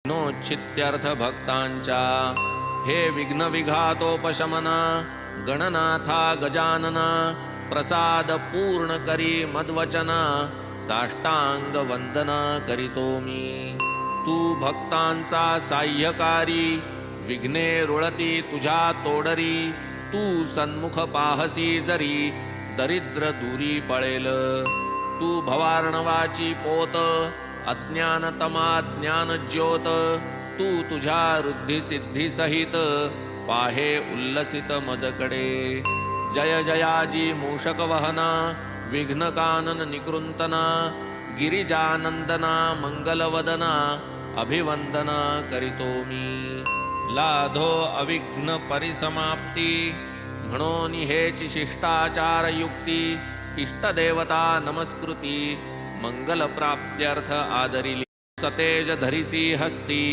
नोच्छित्यर्थ भक्तांच्या हे विघ्न विघातोपशमना गणनाथा गजानना प्रसाद पूर्ण करी मद्वचना साष्टांग वंदना करीतो मी। तू भक्तांचा साह्यकारी विघ्ने रुळती तुझ्या तोडरी तू सन्मुख पाहसी जरी दरिद्र दूरी पळेल। तू भवार्णवाची पोत अज्ञानतमा ज्ञान ज्योत तू तुझ्या रुद्धी सिद्धी सहित पाहे उल्लसित मजकडे। जय जयाजी मूषक वहना विघ्न कानन निकृंतना गिरिजानंदना मंगलवदना अभिवंदना करीतो मी। लाधो अविघ्न परिसमाप्ती म्हणून हेची शिष्टाचार युक्ती इष्टदेवता नमस्कृती मंगल प्राप्त्यर्थ आदरिली। सतेज धरिसी हस्ती